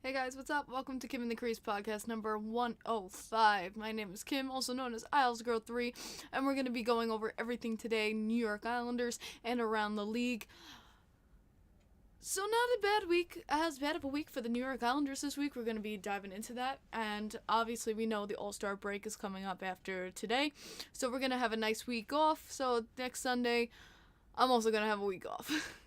Hey guys, what's up? Welcome to Kim and the Crease podcast number 105. My name is Kim, also known as IslesGirl3, and we're going to be going over everything today, New York Islanders, and around the league. So not a bad week, as bad of a week for the New York Islanders this week. We're going to be diving into that, and obviously we know the All-Star break is coming up after today, so we're going to have a nice week off. So next Sunday, I'm also going to have a week off.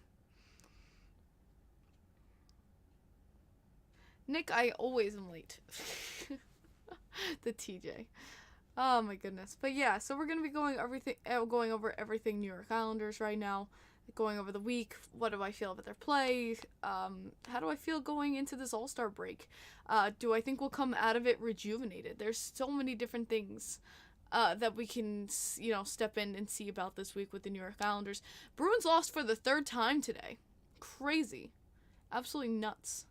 Nick, I always am late. The TJ. Oh my goodness. But yeah, so we're gonna be going over everything New York Islanders right now. Going over the week. What do I feel about their play? How do I feel going into this All-Star break? Do I think we'll come out of it rejuvenated? There's so many different things that we can, step in and see about this week with the New York Islanders. Bruins lost for the third time today. Crazy. Absolutely nuts.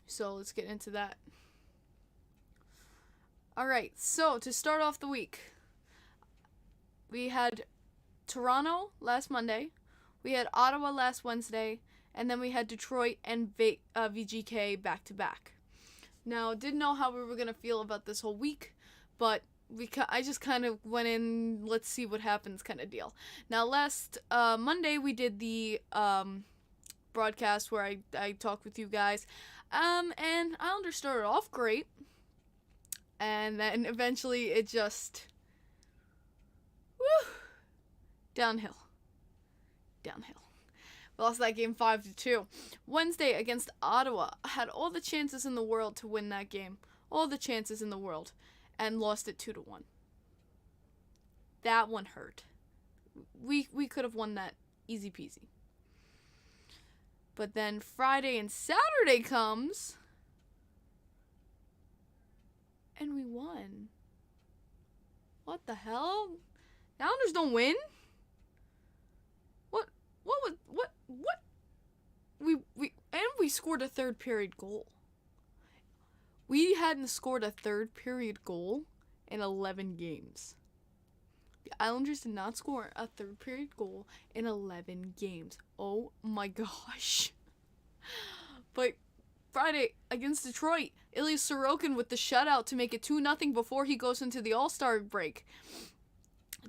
So let's get into that. Alright, so to start off the week, we had Toronto last Monday, we had Ottawa last Wednesday, and then we had Detroit and VGK back to back. Now, didn't know how we were going to feel about this whole week, but I just kind of went in, let's see what happens kind of deal. Now, last Monday, we did the broadcast where I talked with you guys. And Islanders started off great, and then eventually it just, downhill. We lost that game 5-2. Wednesday against Ottawa, had all the chances in the world to win that game, all the chances in the world, and lost it 2-1. That one hurt. We could have won that easy peasy. But then Friday and Saturday comes, and we won. What the hell? The Islanders don't win? What? We scored a third period goal. We hadn't scored a third period goal in 11 games. The Islanders did not score a third period goal in 11 games. Oh my gosh. But Friday against Detroit, Ilya Sorokin with the shutout to make it 2-0 before he goes into the All-Star break.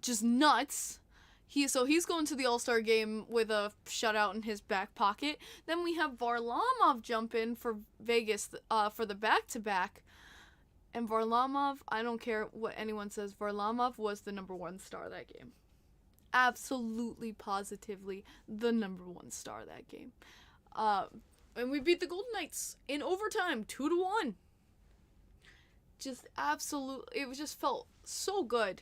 Just nuts. He's going to the All-Star game with a shutout in his back pocket. Then we have Varlamov jump in for Vegas for the back-to-back. And Varlamov, I don't care what anyone says, Varlamov was the number one star that game. Absolutely, positively, the number one star that game. And we beat the Golden Knights in overtime, 2-1. Just absolutely, it just felt so good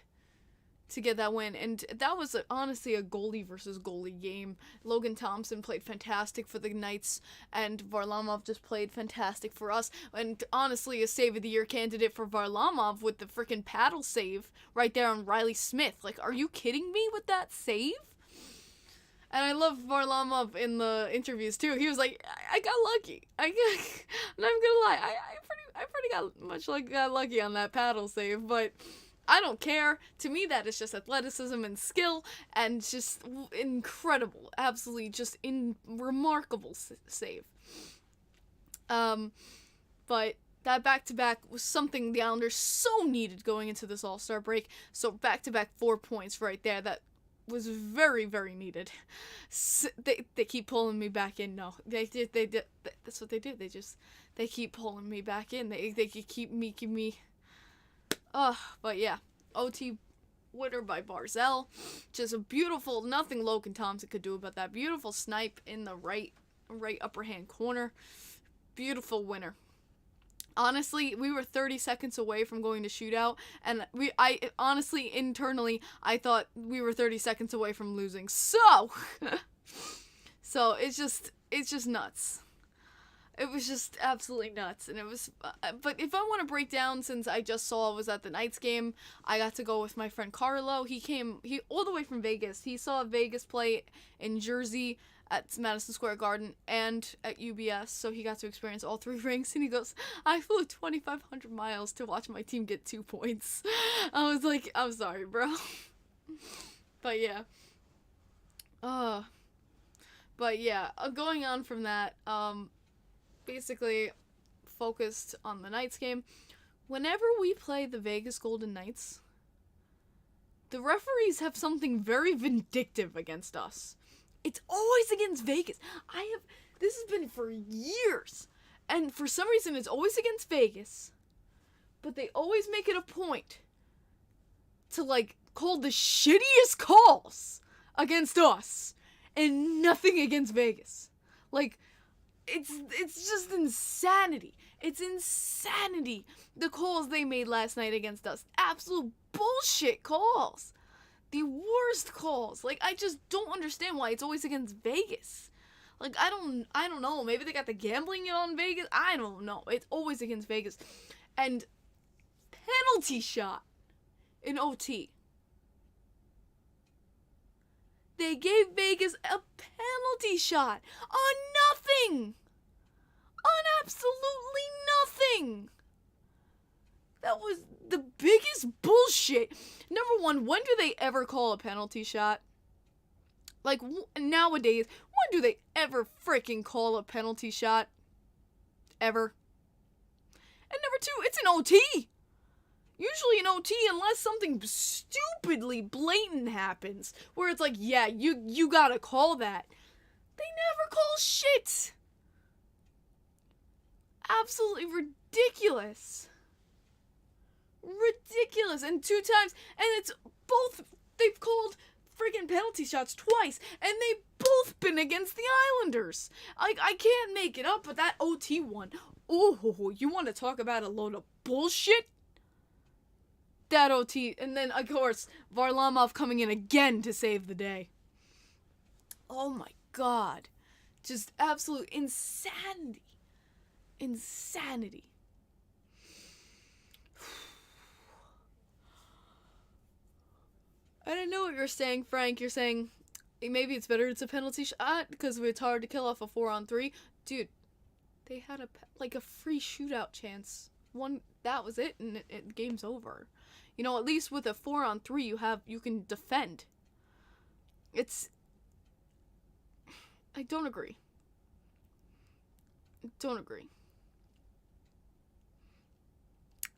to get that win, and that was honestly a goalie versus goalie game. Logan Thompson played fantastic for the Knights, and Varlamov just played fantastic for us, and honestly a save of the year candidate for Varlamov with the freaking paddle save right there on Riley Smith. Like, are you kidding me with that save? And I love Varlamov in the interviews too. He was like, I got lucky. I'm not even gonna lie, I pretty got lucky on that paddle save, but I don't care. To me, that is just athleticism and skill, and just incredible, absolutely just remarkable save. But that back-to-back was something the Islanders so needed going into this All-Star break. So back-to-back 4 points right there. That was very, very needed. They keep pulling me back in. No, they did. That's what they do. They keep pulling me back in. They keep making me. But yeah, OT winner by Barzell. Just a beautiful, nothing Logan Thompson could do about that. Beautiful snipe in the right upper hand corner. Beautiful winner. Honestly, we were 30 seconds away from going to shootout, and I honestly, internally, I thought we were 30 seconds away from losing. So it's just nuts. It was just absolutely nuts, and it was, but if I want to break down, since I just was at the Knights game, I got to go with my friend Carlo. He all the way from Vegas. He saw Vegas play in Jersey at Madison Square Garden and at UBS, so he got to experience all three rinks, and he goes, I flew 2,500 miles to watch my team get 2 points. I was like, I'm sorry, bro. But yeah. But yeah, going on from that, basically focused on the Knights game. Whenever we play the Vegas Golden Knights, the referees have something very vindictive against us. It's always against Vegas. This has been for years. And for some reason, it's always against Vegas. But they always make it a point to, like, call the shittiest calls against us. And nothing against Vegas. Like, it's just insanity. It's insanity. The calls they made last night against us. Absolute bullshit calls. The worst calls. Like, I just don't understand why it's always against Vegas. Like, I don't know. Maybe they got the gambling in on Vegas. I don't know. It's always against Vegas. And penalty shot in OT. They gave Vegas a penalty shot on nothing. On absolutely nothing. That was the biggest bullshit. Number one, when do they ever call a penalty shot? Like, nowadays, when do they ever freaking call a penalty shot? Ever. And number two, it's an OT. Usually in OT, unless something stupidly blatant happens, where it's like, yeah, you gotta call that. They never call shit. Absolutely ridiculous. Ridiculous. And 2 times, and it's both, they've called freaking penalty shots twice, and they've both been against the Islanders. I can't make it up, but that OT one, oh, you want to talk about a load of bullshit? That OT, and then, of course, Varlamov coming in again to save the day. Oh my god. Just absolute insanity. Insanity. I don't know what you're saying, Frank. You're saying maybe it's better it's a penalty shot because it's hard to kill off a 4-on-3. Dude, they had a free shootout chance. One, that was it, and game's over. You know, at least with a 4-on-3, you can defend. I don't agree.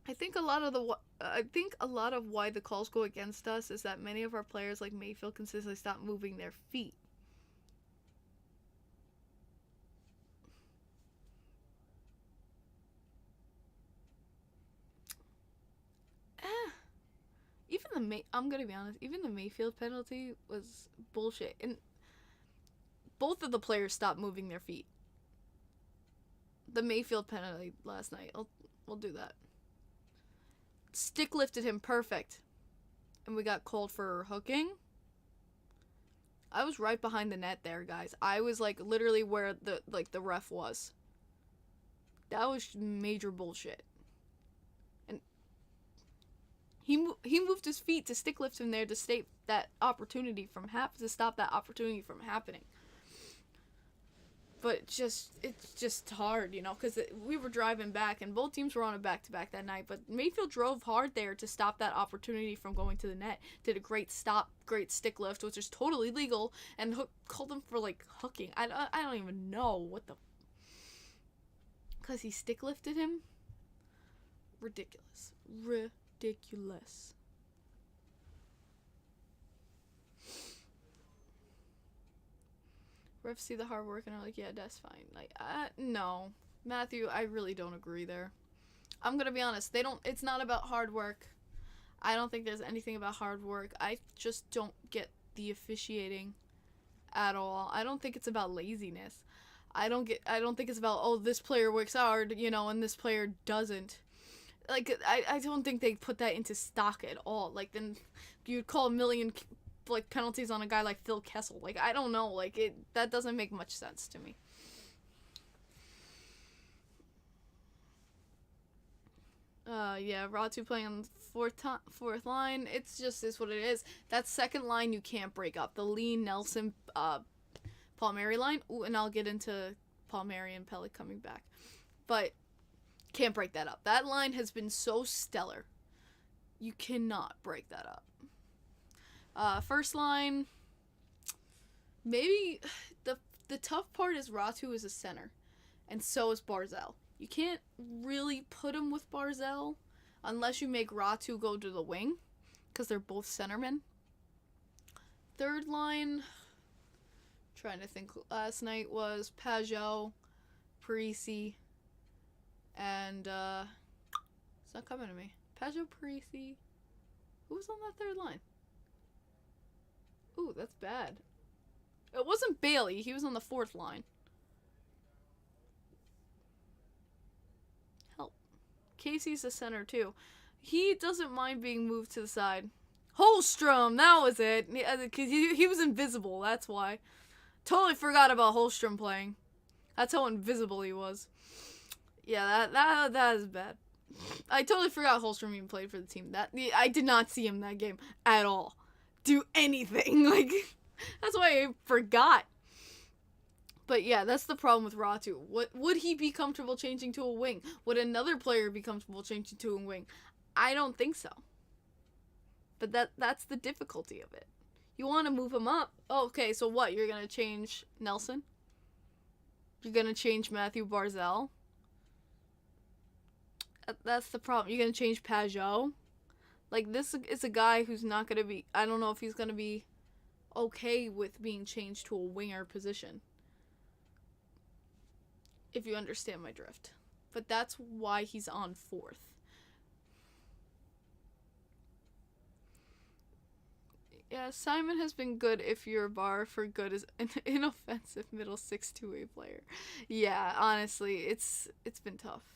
I think a lot of why the calls go against us is that many of our players, like Mayfield, consistently stop moving their feet. I'm gonna be honest, even the Mayfield penalty was bullshit. And both of the players stopped moving their feet. The Mayfield penalty last night, we'll do that. Stick lifted him perfect. And we got called for hooking. I was right behind the net there, guys. I was like literally where the ref was. That was major bullshit. He moved his feet to stick lift him there to stop that opportunity from happening. But it's just hard, you know, because we were driving back and both teams were on a back-to-back that night. But Mayfield drove hard there to stop that opportunity from going to the net. Did a great great stick lift, which is totally legal, and called him for like hooking. I don't even know what the, because he stick lifted him. Ridiculous. Refs see the hard work and are like, yeah, that's fine. Like, no. Matthew, I really don't agree there. I'm gonna be honest, it's not about hard work. I don't think there's anything about hard work. I just don't get the officiating at all. I don't think it's about laziness. I don't think it's about, oh, this player works hard, you know, and this player doesn't. Like, I don't think they put that into stock at all. Like, then you'd call a million, like, penalties on a guy like Phil Kessel. Like, I don't know. Like, that doesn't make much sense to me. Yeah, Ratu playing on the fourth line. It's just is what it is. That second line you can't break up. The Lee, Nelson, Palmieri line. Ooh, and I'll get into Palmieri and Pellick coming back. But can't break that up. That line has been so stellar. You cannot break that up. First line, maybe the tough part is Ratu is a center. and so is Barzell. You can't really put him with Barzell unless you make Ratu go to the wing, because they're both centermen. Third line, trying to think, last night was Pageau, Crease, and it's not coming to me. Pageau, Crease. Who was on that third line? Ooh, that's bad. It wasn't Bailey. He was on the fourth line. Help. Casey's the center, too. He doesn't mind being moved to the side. Holstrom! That was it. Because he was invisible. That's why. Totally forgot about Holstrom playing. That's how invisible he was. Yeah, that is bad. I totally forgot Holstrom even played for the team. I did not see him that game at all. Do anything. Like, that's why I forgot. But yeah, that's the problem with Ratu. Would he be comfortable changing to a wing? Would another player be comfortable changing to a wing? I don't think so. But that's the difficulty of it. You want to move him up. Oh, okay, so what? You're going to change Nelson? You're going to change Matthew Barzell? That's the problem. You're going to change Pageau? Like, this is a guy who's not going to be... I don't know if he's going to be okay with being changed to a winger position. If you understand my drift. But that's why he's on fourth. Yeah, Simon has been good if your bar for good is an inoffensive middle 6-2A player. Yeah, honestly, it's been tough.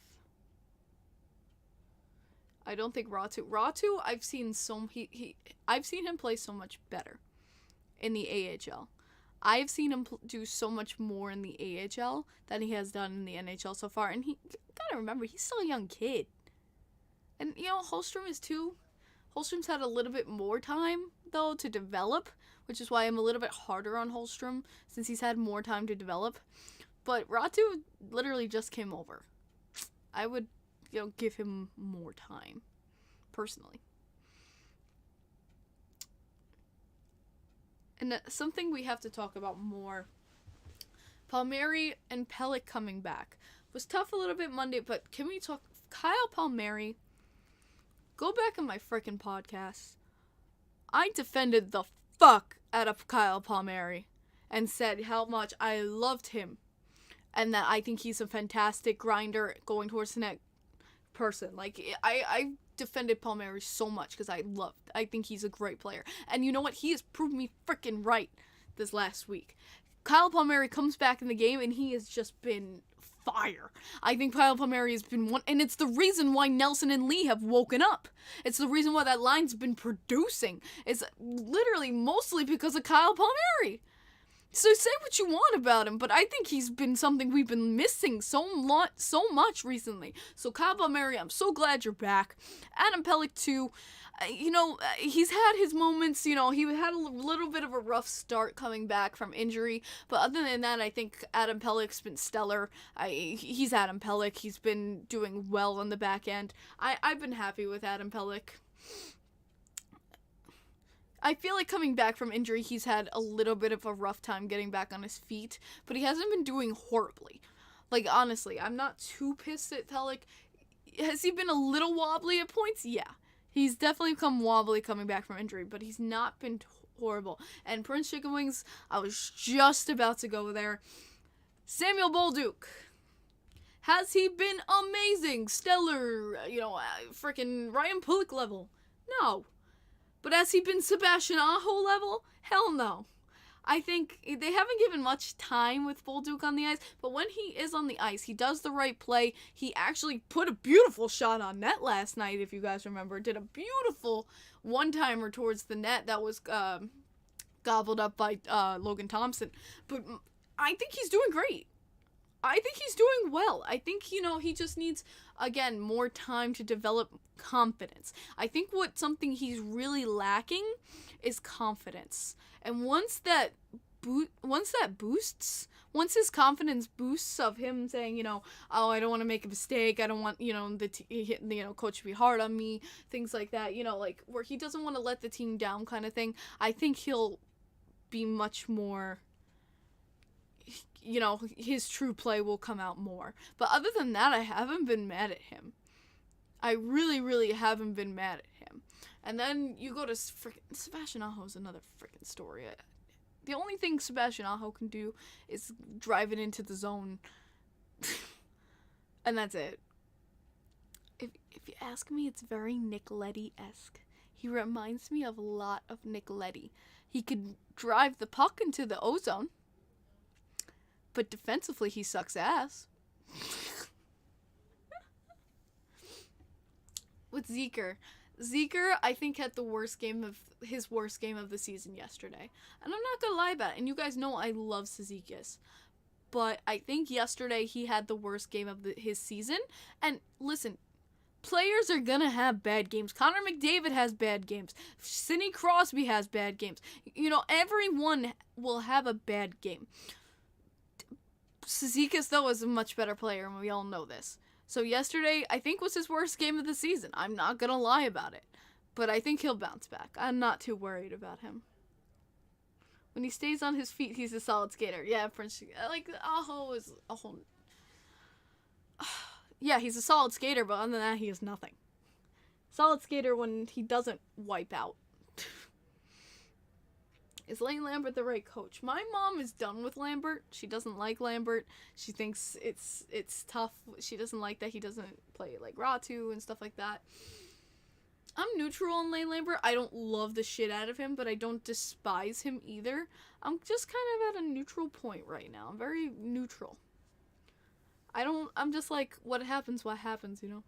I don't think Ratu, I've seen I've seen him play so much better in the AHL. I've seen him do so much more in the AHL than he has done in the NHL so far. And gotta remember, he's still a young kid. And, you know, Holstrom is too. Holstrom's had a little bit more time, though, to develop, which is why I'm a little bit harder on Holstrom, since he's had more time to develop. But Ratu literally just came over. I would, you know, give him more time, personally. And something we have to talk about more. Palmieri and Pelech coming back. Was tough a little bit Monday, but can we talk... Kyle Palmieri... Go back on my frickin' podcast. I defended the fuck out of Kyle Palmieri and said how much I loved him and that I think he's a fantastic grinder going towards the net person. Like, I defended Palmieri so much because I think he's a great player. And you know what? He has proved me frickin' right this last week. Kyle Palmieri comes back in the game and he has just been fire. I think Kyle Palmieri has been one, and it's the reason why Nelson and Lee have woken up. It's the reason why that line's been producing. It's literally mostly because of Kyle Palmieri. So say what you want about him, but I think he's been something we've been missing so much recently. So Kyle Palmieri, I'm so glad you're back. Adam Pelech too. You know, he's had his moments, you know, he had a little bit of a rough start coming back from injury, but other than that, I think Adam Pelech's been stellar. He's Adam Pelech. He's been doing well on the back end. I've been happy with Adam Pelech. I feel like coming back from injury, he's had a little bit of a rough time getting back on his feet, but he hasn't been doing horribly. Like, honestly, I'm not too pissed at Pelech. Has he been a little wobbly at points? Yeah. He's definitely come wobbly coming back from injury, but he's not been horrible. And Prince Chicken Wings, I was just about to go there. Samuel Bolduc. Has he been amazing? Stellar, you know, freaking Ryan Pulick level? No. But has he been Sebastian Aho level? Hell no. I think they haven't given much time with Bolduc on the ice, but when he is on the ice, he does the right play. He actually put a beautiful shot on net last night, if you guys remember. Did a beautiful one-timer towards the net that was gobbled up by Logan Thompson. But I think he's doing great. I think he's doing well. I think, you know, he just needs, again, more time to develop confidence. I think something he's really lacking is confidence. And once his confidence boosts of him saying, you know, oh, I don't want to make a mistake, I don't want, you know, coach to be hard on me, things like that, you know, like where he doesn't want to let the team down kind of thing, I think he'll be much more, you know, his true play will come out more. But other than that, I haven't been mad at him. I really, really haven't been mad at him. And then you go to Sebastian Aho's another freaking story. The only thing Sebastian Aho can do is drive it into the zone. And that's it. If you ask me, it's very Nicoletti-esque. He reminds me of a lot of Nicoletti. He could drive the puck into the ozone, but defensively he sucks ass. With Zegras, I think, had the worst game of the season yesterday. And I'm not gonna lie about it. And you guys know I love Zegras. But I think yesterday he had the worst game of his season. And listen, players are gonna have bad games. Connor McDavid has bad games. Sidney Crosby has bad games. You know, everyone will have a bad game. Zegras, though, is a much better player, and we all know this. So yesterday, I think, was his worst game of the season. I'm not gonna lie about it. But I think he'll bounce back. I'm not too worried about him. When he stays on his feet, he's a solid skater. Yeah, French, like, Aho is a whole... Yeah, he's a solid skater, but other than that, he is nothing. Solid skater when he doesn't wipe out. Is Lane Lambert the right coach? My mom is done with Lambert. She doesn't like Lambert. She thinks it's tough. She doesn't like that he doesn't play like Ratu and stuff like that. I'm neutral on Lane Lambert. I don't love the shit out of him, but I don't despise him either. I'm just kind of at a neutral point right now. I'm very neutral. I'm just like, what happens, you know?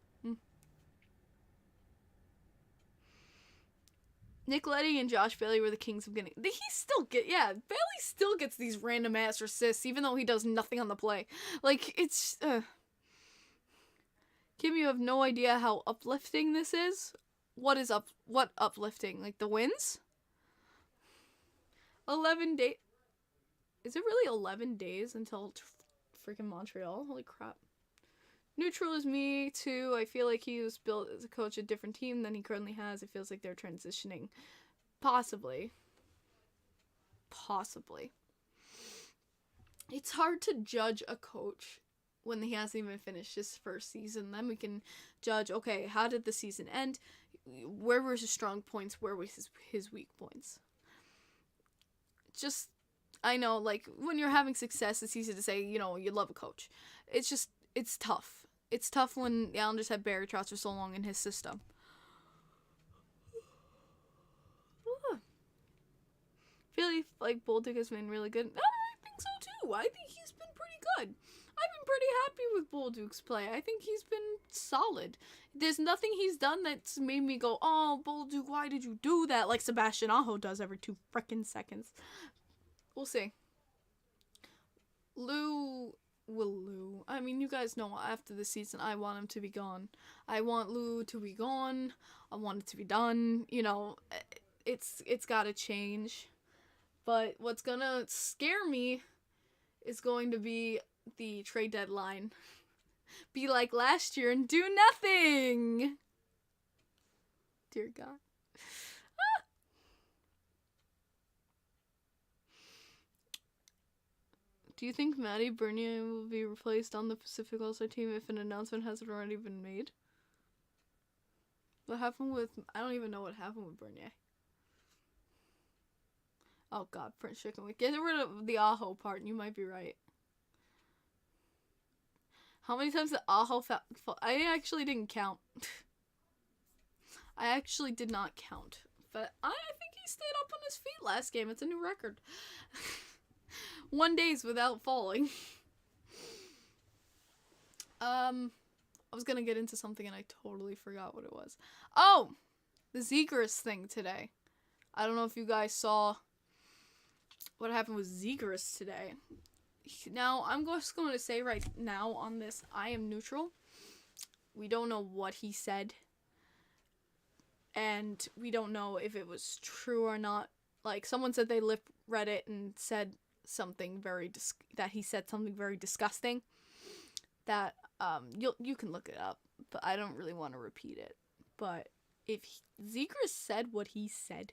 Nick Leddy and Josh Bailey were the kings of getting... Bailey still gets these random ass assists, even though he does nothing on the play. Like, it's... Kim, you have no idea how uplifting this is? What uplifting? Like, the wins? 11 days... Is it really 11 days until freaking Montreal? Holy crap. Neutral is me, too. I feel like he was built as a coach a different team than he currently has. It feels like they're transitioning. Possibly. It's hard to judge a coach when he hasn't even finished his first season. Then we can judge, okay, how did the season end? Where were his strong points? Where was his weak points? Just, I know, like, when you're having success, it's easy to say, you know, you love a coach. It's tough. It's tough when the Islanders had Barry Trotz for so long in his system. I feel like Bolduc has been really good. I think so too. I think he's been pretty good. I've been pretty happy with Bolduc's play. I think he's been solid. There's nothing he's done that's made me go, oh, Bolduc, why did you do that? Like Sebastian Aho does every 2 frickin' seconds. We'll see. Lou. I mean, you guys know after the season, I want him to be gone. I want Lou to be gone. I want it to be done. You know, it's gotta change. But what's gonna scare me is going to be the trade deadline. Be like last year and do nothing! Dear God. Do you think Matty Bernier will be replaced on the Pacific All-Star team if an announcement hasn't already been made? What happened with... I don't even know what happened with Bernier. Oh god, Prince Chicken Wing. Get rid of the Aho part and you might be right. How many times did Aho I actually didn't count. I actually did not count. But I think he stayed up on his feet last game. It's a new record. 1 days without falling. I was gonna get into something and I totally forgot what it was. Oh! The Zegras thing today. I don't know if you guys saw what happened with Zegras today. Now, I'm just going to say right now on this, I am neutral. We don't know what he said. And we don't know if it was true or not. Like, someone said they read it and said something that he said something very disgusting. That, you can look it up. But I don't really want to repeat it. But if Zegras said what he said...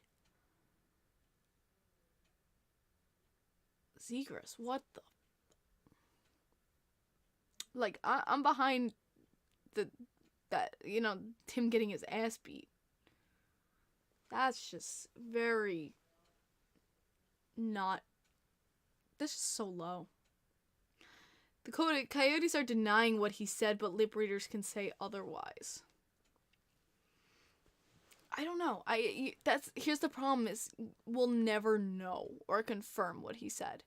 Zegras, what the Like, I'm behind him getting his ass beat. That's just very not. That's just so low. The coyotes are denying what he said, but lip readers can say otherwise. I don't know. Here's the problem: is we'll never know or confirm what he said.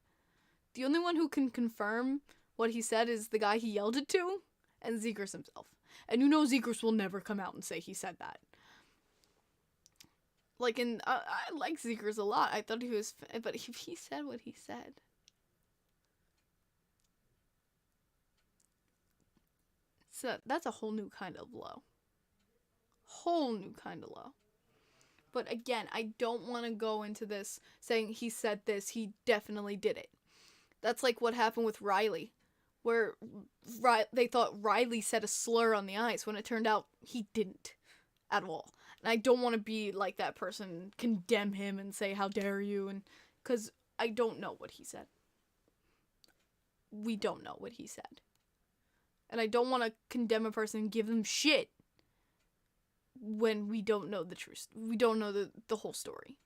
The only one who can confirm what he said is the guy he yelled it to, and Zegras himself. And you know Zegras will never come out and say he said that. Like, I like Zegras a lot. I thought he was, but if he said what he said, so that's a whole new kind of low. Whole new kind of low. But again, I don't want to go into this saying he said this, he definitely did it. That's like what happened with Riley, where they thought Riley said a slur on the ice when it turned out he didn't at all. And I don't want to be like that person, condemn him and say, how dare you, and because I don't know what he said. We don't know what he said. And I don't want to condemn a person and give them shit when we don't know the truth. We don't know the whole story.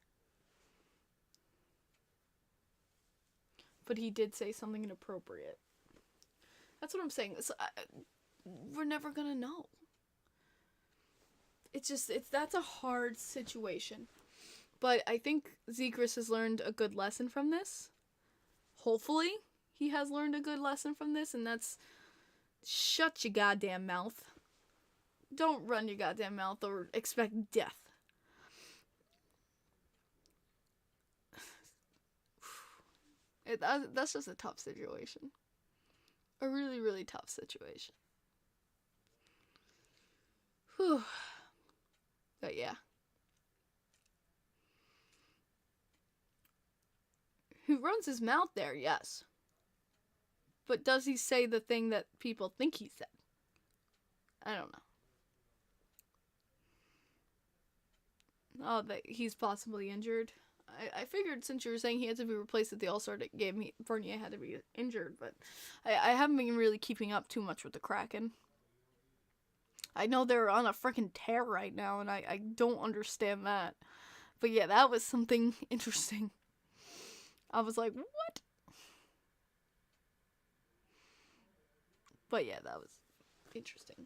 But he did say something inappropriate. That's what I'm saying. We're never gonna know. That's a hard situation. But I think Zegras has learned a good lesson from this. Hopefully, he has learned a good lesson from this, and that's shut your goddamn mouth. Don't run your goddamn mouth or expect death. That's just a tough situation. A really, really tough situation. Whew. But yeah. Who runs his mouth there? Yes. But does he say the thing that people think he said? I don't know. Oh, that he's possibly injured. I figured since you were saying he had to be replaced at the All-Star game, Bernier had to be injured, but I haven't been really keeping up too much with the Kraken. I know they're on a freaking tear right now, and I don't understand that. But yeah, that was something interesting. I was like, what? But yeah, that was interesting.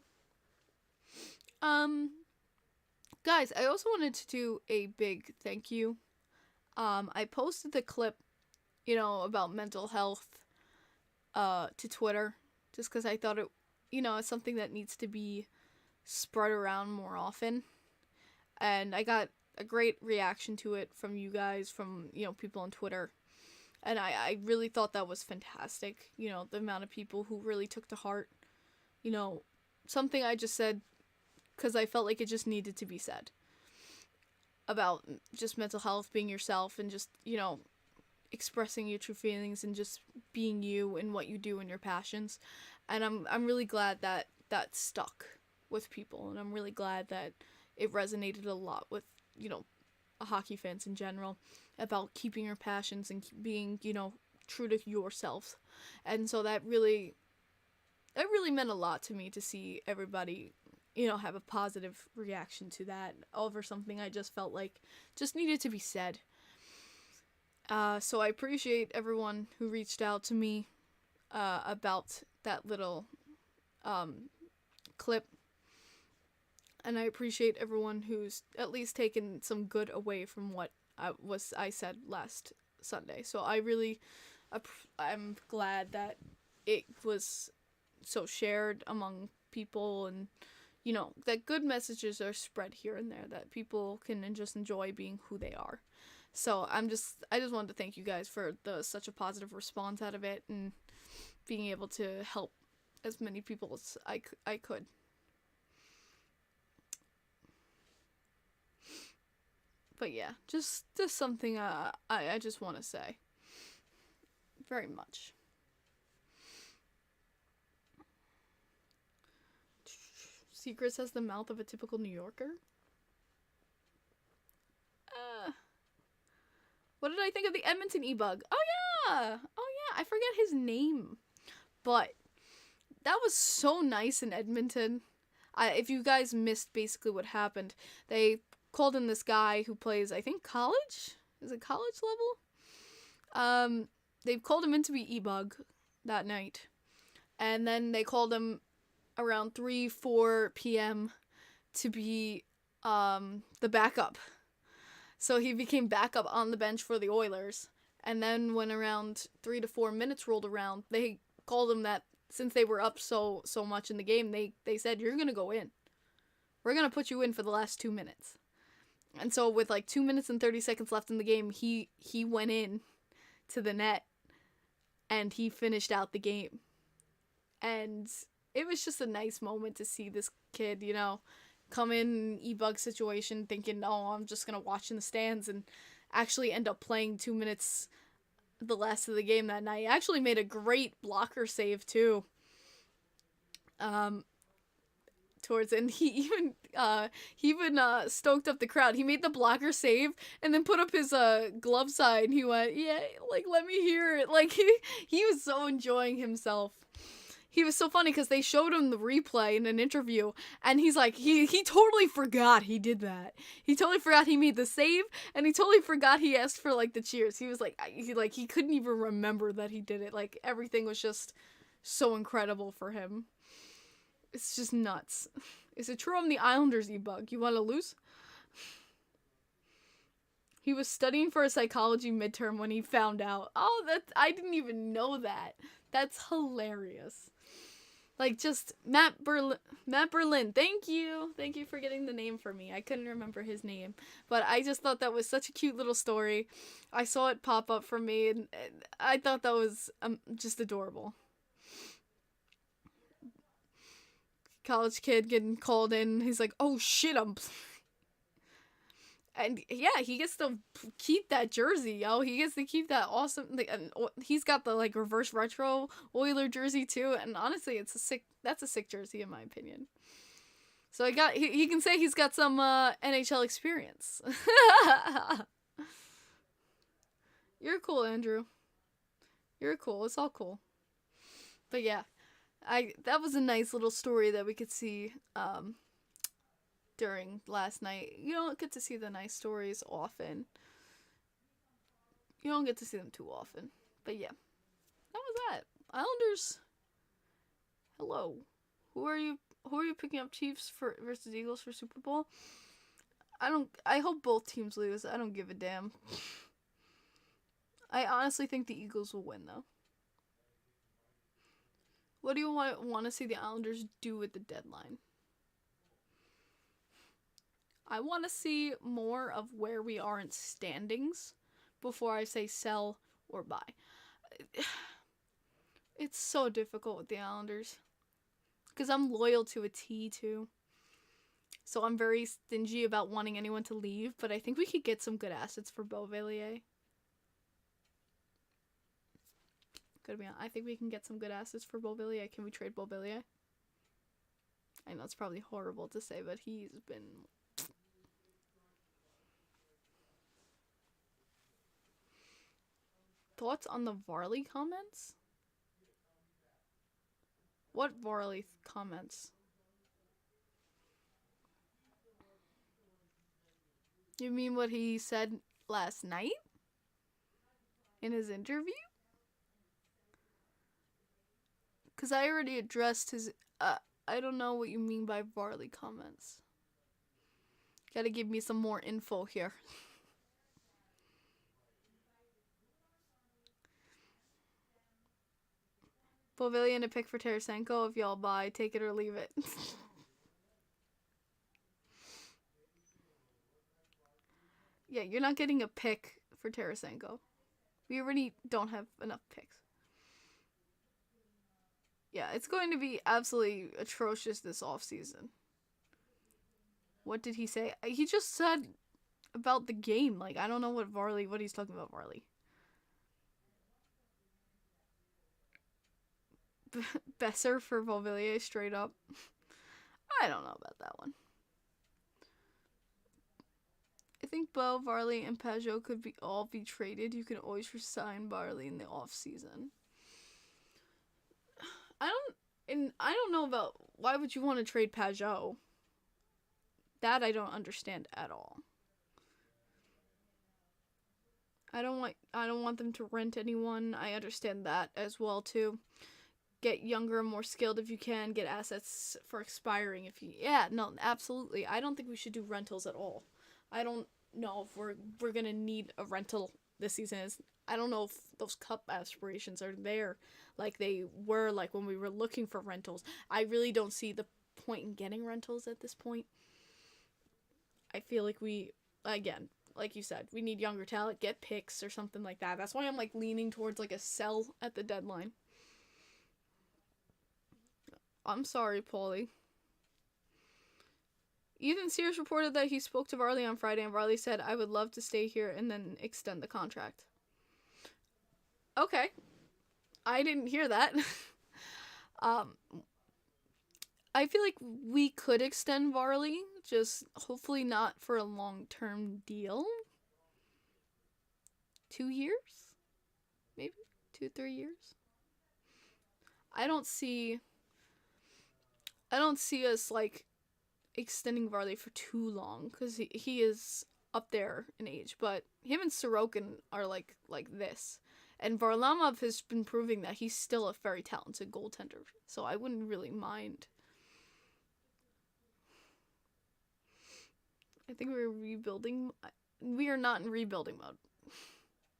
Guys, I also wanted to do a big thank you. I posted the clip, about mental health, to Twitter, just because I thought it's something that needs to be spread around more often. And I got a great reaction to it from you guys, from, people on Twitter. And I really thought that was fantastic, the amount of people who really took to heart, something I just said because I felt like it just needed to be said about just mental health, being yourself, and just, expressing your true feelings and just being you and what you do and your passions. And I'm really glad that that stuck with people, and I'm really glad that it resonated a lot with, hockey fans in general, about keeping your passions and being, true to yourself. And so that really meant a lot to me to see everybody, have a positive reaction to that over something I just felt like just needed to be said. So I appreciate everyone who reached out to me about that little clip. And I appreciate everyone who's at least taken some good away from what I said last Sunday. So I'm glad that it was so shared among people, and that good messages are spread here and there, that people can just enjoy being who they are. So I just wanted to thank you guys for such a positive response out of it, and being able to help as many people as I could. But yeah, just something I just want to say. Very much. Zegras has the mouth of a typical New Yorker. What did I think of the Edmonton e-bug? Oh yeah, I forget his name. But that was so nice in Edmonton. If you guys missed basically what happened, they called in this guy who plays, I think, college? Is it college level? They called him in to be E-Bug that night. And then they called him around 3-4 p.m. to be the backup. So he became backup on the bench for the Oilers. And then when around 3 to 4 minutes rolled around, they called him that since they were up so much in the game, they said, you're going to go in. We're going to put you in for the last 2 minutes. And so with like 2 minutes and 30 seconds left in the game, he went in to the net and he finished out the game. And it was just a nice moment to see this kid, you know, come in E-Bug situation thinking, oh, I'm just going to watch in the stands, and actually end up playing 2 minutes the last of the game that night. He actually made a great blocker save too. Towards and he even stoked up the crowd. He made the blocker save and then put up his glove side. He went, yeah, like, let me hear it. Like he was so enjoying himself. He was so funny because they showed him the replay in an interview, and he's like, he totally forgot he did that. He totally forgot he made the save, and he totally forgot he asked for, like, the cheers. He was like, he couldn't even remember that he did it. Like, everything was just so incredible for him. It's just nuts. Is it true I'm the Islanders E-Bug? You want to lose? He was studying for a psychology midterm when he found out. Oh, I didn't even know that. That's hilarious. Like, just Matt Berlin. Thank you for getting the name for me. I couldn't remember his name, but I just thought that was such a cute little story. I saw it pop up for me, and I thought that was just adorable. College kid getting called in. He's like, oh shit, and yeah, he gets to keep that jersey, yo. He gets to keep that awesome. And he's got the like reverse retro Oiler jersey too. And honestly, that's a sick jersey in my opinion. So he can say he's got some NHL experience. You're cool, Andrew. You're cool. It's all cool. But yeah, that was a nice little story that we could see during last night. You don't get to see the nice stories often. You don't get to see them too often. But yeah, that was that. Islanders. Hello. Who are you picking up, Chiefs versus Eagles for Super Bowl? I hope both teams lose. I don't give a damn. I honestly think the Eagles will win though. What do you want to see the Islanders do with the deadline? I want to see more of where we are in standings before I say sell or buy. It's so difficult with the Islanders. Because I'm loyal to a T too. So I'm very stingy about wanting anyone to leave. But I think we could get some good assets for Beauvillier. I think we can get some good assets for Beauvillier. Can we trade Beauvillier? I know it's probably horrible to say, but he's been... Thoughts on the Varley comments? What Varley comments? You mean what he said last night? In his interview? Because I already addressed his... I don't know what you mean by Varley comments. Gotta give me some more info here. Beauvillier and a pick for Tarasenko. If y'all buy, take it or leave it. Yeah, you're not getting a pick for Tarasenko. We already don't have enough picks. Yeah, it's going to be absolutely atrocious this offseason. What did he say? He just said about the game. Like, I don't know what he's talking about, Varley. Besser for Beauvillier, straight up. I don't know about that one. I think Bo, Varley, and Pageau could all be traded. You can always resign Varley in the off season. And I don't know about why would you want to trade Pageau? That I don't understand at all. I don't want them to rent anyone. I understand that as well too. Get younger and more skilled if you can. Get assets for expiring if you. Yeah, no, absolutely. I don't think we should do rentals at all. I don't know if we're gonna need a rental this season. I don't know if those cup aspirations are there like they were like when we were looking for rentals. I really don't see the point in getting rentals at this point. I feel like we, again, like you said, we need younger talent, get picks or something like that. That's why I'm like leaning towards like a sell at the deadline. I'm sorry, Paulie. Ethan Sears reported that he spoke to Varley on Friday and Varley said, I would love to stay here and then extend the contract. Okay. I didn't hear that. I feel like we could extend Varley, just hopefully not for a long-term deal. 2 years? Maybe? 2-3 years? I don't see us, like, extending Varley for too long, because he is up there in age, but him and Sorokin are, like this. And Varlamov has been proving that he's still a very talented goaltender, so I wouldn't really mind. I think we're rebuilding. We are not in rebuilding mode.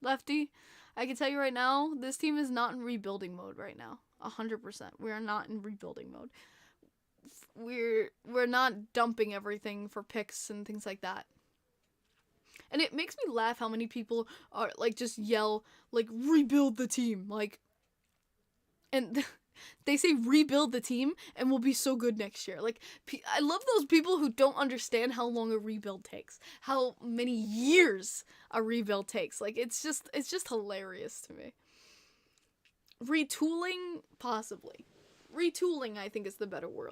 Lefty, I can tell you right now, this team is not in rebuilding mode right now. 100%. We are not in rebuilding mode. We're not dumping everything for picks and things like that. And it makes me laugh how many people are like just yell like rebuild the team, like, and they say rebuild the team and we'll be so good next year. Like, I love those people who don't understand how long a rebuild takes, how many years a rebuild takes. Like, it's just hilarious to me. Retooling, possibly. Retooling, I think, is the better word.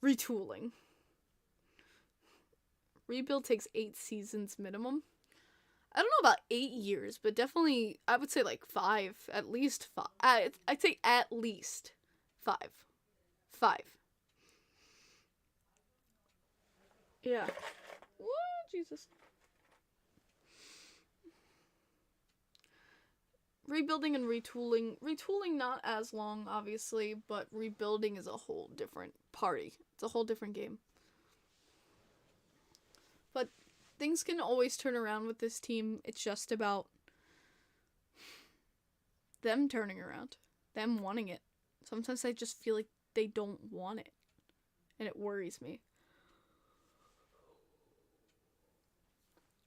Retooling. Rebuild takes 8 seasons minimum. I don't know about 8 years, but definitely, I would say like 5. At least 5. I'd say at least 5. 5. Yeah. Whoa, Jesus. Rebuilding and retooling. Retooling not as long, obviously, but rebuilding is a whole different party. It's a whole different game. But things can always turn around with this team. It's just about them turning around. Them wanting it. Sometimes I just feel like they don't want it. And it worries me.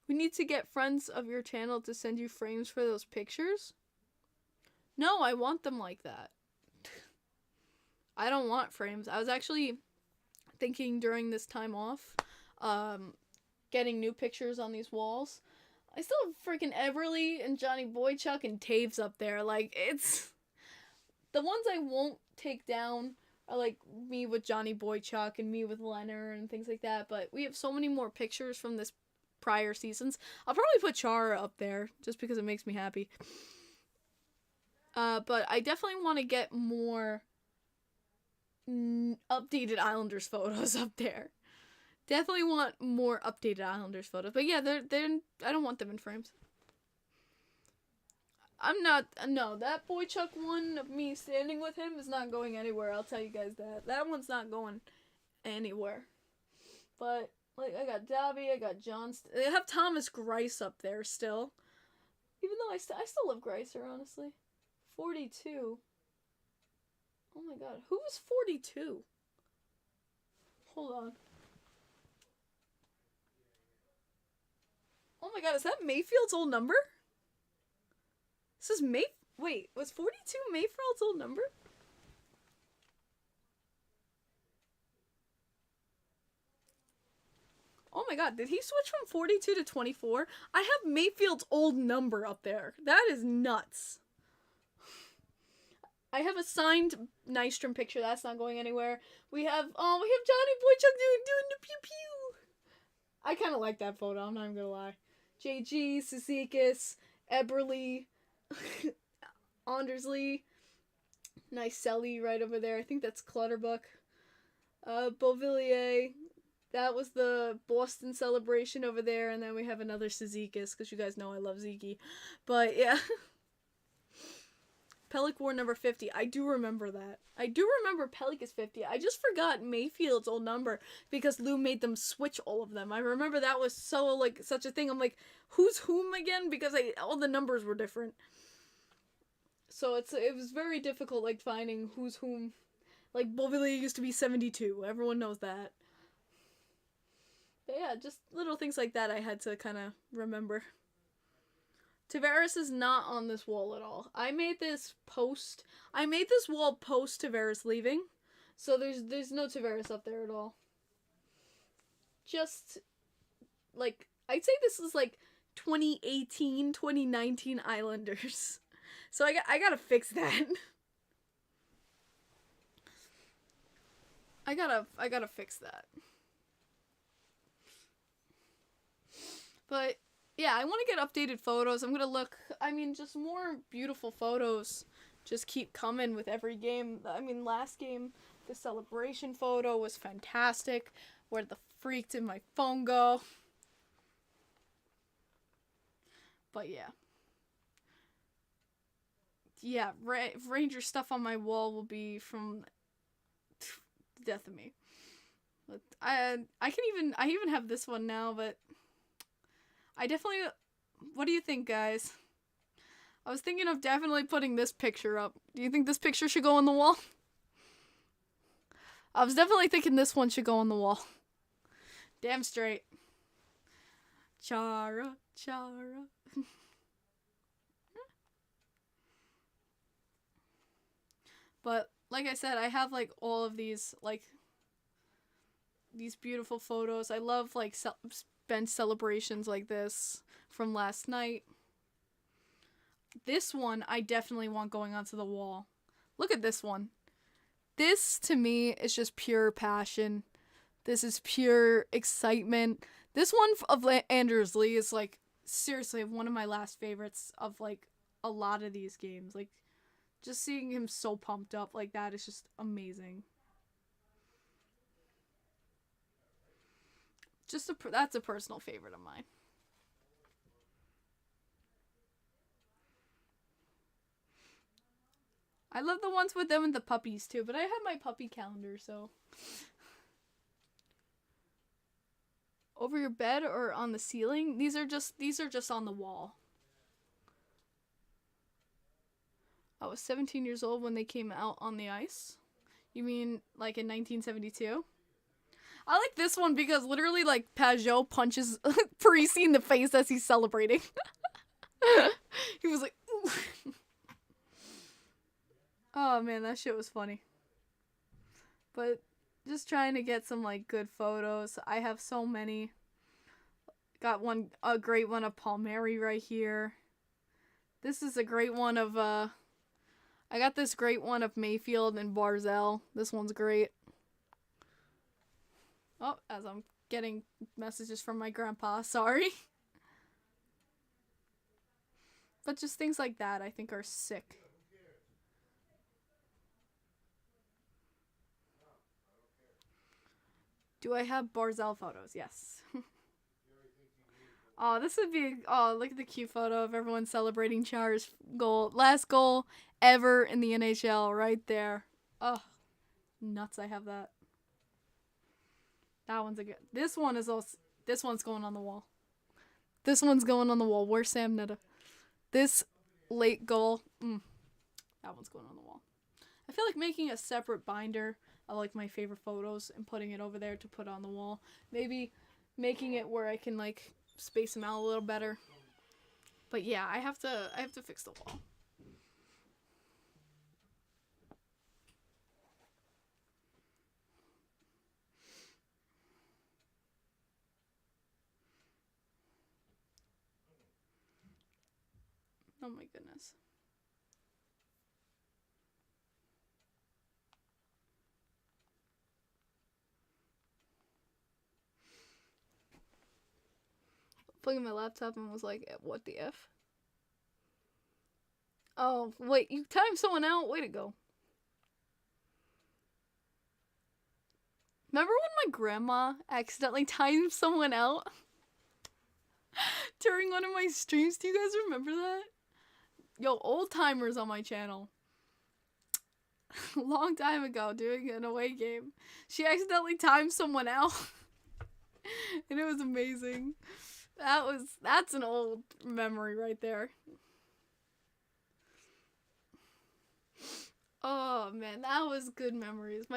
We need to get friends of your channel to send you frames for those pictures. No, I want them like that. I don't want frames. I was actually thinking during this time off, getting new pictures on these walls. I still have freaking Everly and Johnny Boychuk and Taves up there. Like, it's... The ones I won't take down are, like, me with Johnny Boychuk and me with Leonard and things like that. But we have so many more pictures from this prior seasons. I'll probably put Chara up there, just because it makes me happy. But I definitely want to get more updated Islanders photos up there. Definitely want more updated Islanders photos. But yeah, they're I don't want them in frames. I'm not, no, that Boychuk one of me standing with him is not going anywhere, I'll tell you guys that. That one's not going anywhere. But, like, I got Dobby, I got Johnston. They have Thomas Grice up there still. Even though I still love Greiser, honestly. 42. Oh my god, who was 42? Hold on. Oh my god, is that Mayfield's old number? This is wait, was 42 Mayfield's old number? Oh my god, did he switch from 42 to 24? I have Mayfield's old number up there. That is nuts. I have a signed Nystrom picture. That's not going anywhere. We have Johnny Boychuk doing the pew pew. I kind of like that photo. I'm not even gonna lie. JG, Sisikis, Eberly, Andersley. Nice Selly right over there. I think that's Clutterbuck. Beauvilliers. That was the Boston celebration over there. And then we have another Cyzicus, because you guys know I love Zeke. But yeah. Pellic War number 50. I do remember that. I do remember Pellic is 50. I just forgot Mayfield's old number because Lou made them switch all of them. I remember that was so, like, such a thing. I'm like, who's whom again? Because all the numbers were different. So it was very difficult, like, finding who's whom. Like, Beauvilliers used to be 72. Everyone knows that. But yeah, just little things like that I had to kind of remember. Tavares is not on this wall at all. I made this wall post Tavares leaving. So there's no Tavares up there at all. Just, like, I'd say this is like 2018, 2019 Islanders. So I gotta fix that. I gotta fix that. But yeah, I want to get updated photos. I'm gonna look. I mean, just more beautiful photos. Just keep coming with every game. I mean, last game, the celebration photo was fantastic. Where the freak did my phone go? But yeah. Yeah, Ranger stuff on my wall will be from death of me. But I even have this one now, but I definitely. What do you think, guys? I was thinking of definitely putting this picture up. Do you think this picture should go on the wall? I was definitely thinking this one should go on the wall. Damn straight. Chara, Chara. But like I said, I have like all of these these beautiful photos. I love like bench celebrations like this from last night. This one I definitely want going onto the wall. Look at this one. This to me is just pure passion. This is pure excitement. This one of Anders Lee is like seriously one of my last favorites of like a lot of these games. Like just seeing him so pumped up like that is just amazing. Just that's a personal favorite of mine. I love the ones with them and the puppies too, but I have my puppy calendar, so. Over your bed or on the ceiling? These are just on the wall. I was 17 years old when they came out on the ice. You mean like in 1972? I like this one because literally like Pageau punches Parisi in the face as he's celebrating. He was like, ooh. Oh man, that shit was funny. But just trying to get some like good photos. I have so many. Got a great one of Palmieri right here. This is a great one of I got this great one of Mayfield and Barzell. This one's great. Oh, as I'm getting messages from my grandpa, sorry. But just things like that I think are sick. Do I have Barzell photos? Yes. Oh, this would be... Oh, look at the cute photo of everyone celebrating Char's goal. Last goal ever in the NHL right there. Oh, nuts, I have that. That one's a good... This one is also... This one's going on the wall. This one's going on the wall. Where's Sam Netta? This late goal... That one's going on the wall. I feel like making a separate binder of like my favorite photos and putting it over there to put on the wall. Maybe making it where I can like space them out a little better. But yeah, I have to fix the wall. Oh my goodness. Plugged in my laptop and was like, what the F? Oh, wait, you timed someone out? Way to go. Remember when my grandma accidentally timed someone out during one of my streams? Do you guys remember that? Yo, old timers on my channel. A long time ago, doing an away game. She accidentally timed someone out. And it was amazing. That's an old memory right there. Oh man, that was good memories.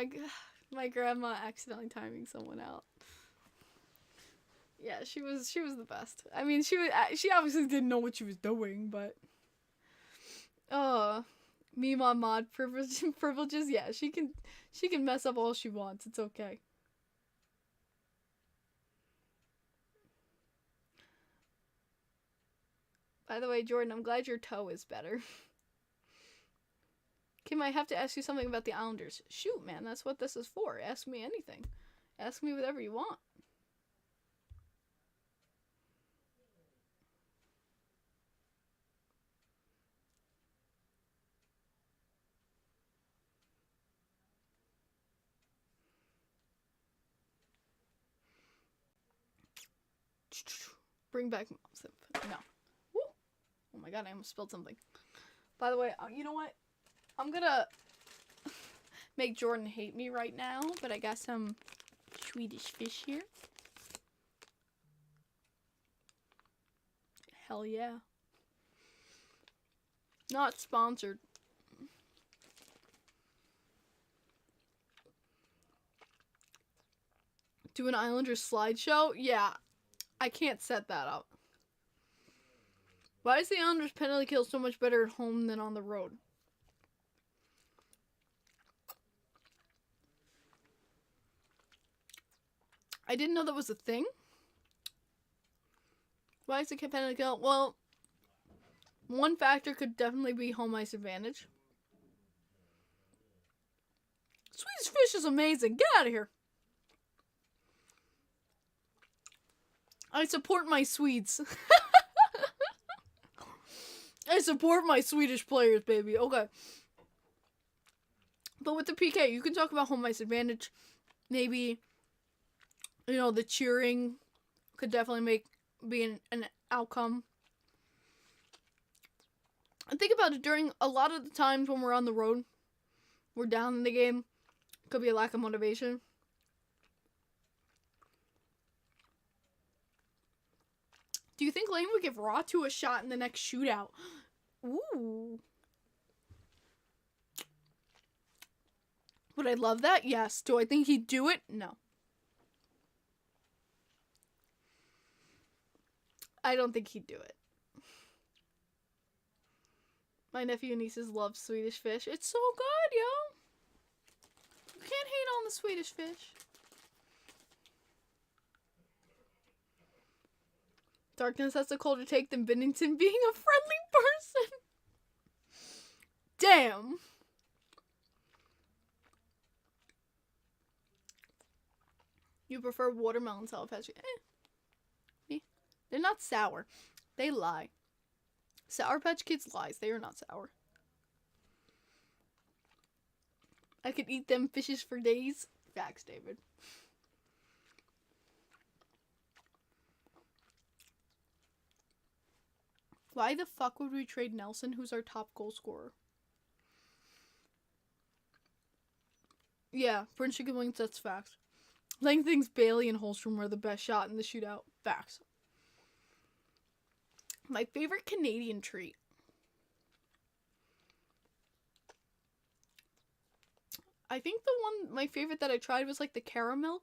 My grandma accidentally timing someone out. Yeah, she was the best. I mean, she obviously didn't know what she was doing, but meme on mod privileges. Yeah, she can mess up all she wants. It's okay. By the way, Jordan, I'm glad your toe is better. Kim, I have to ask you something about the Islanders. Shoot, man, that's what this is for. Ask me anything. Ask me whatever you want. Bring back momsimp. No. Woo. Oh my god, I almost spilled something. By the way, you know what? I'm gonna make Jordan hate me right now, but I got some Swedish fish here. Hell yeah. Not sponsored. Do an Islanders slideshow? Yeah. I can't set that up. Why is the Islanders penalty kill so much better at home than on the road? I didn't know that was a thing. Why is the penalty kill? Well, one factor could definitely be home ice advantage. Swedish fish is amazing. Get out of here. I support my Swedes. I support my Swedish players, baby. Okay. But with the PK, you can talk about home ice advantage. Maybe, you know, the cheering could definitely be an outcome. And think about it, during a lot of the times when we're on the road, we're down in the game, could be a lack of motivation. Do you think Lane would give Raw 2 a shot in the next shootout? Ooh. Would I love that? Yes. Do I think he'd do it? No. I don't think he'd do it. My nephew and nieces love Swedish fish. It's so good, yo. You can't hate on the Swedish fish. Darkness has a colder take than Bennington being a friendly person. Damn. You prefer watermelon Sour Patch? Me? They're not sour. They lie. Sour Patch Kids lies. They are not sour. I could eat them fishes for days. Facts, David. Why the fuck would we trade Nelson, who's our top goal scorer? Yeah, Prince Chicken Wings, that's facts. Lang thinks Bailey and Holstrom were the best shot in the shootout. Facts. My favorite Canadian treat. I think my favorite that I tried was like the caramel.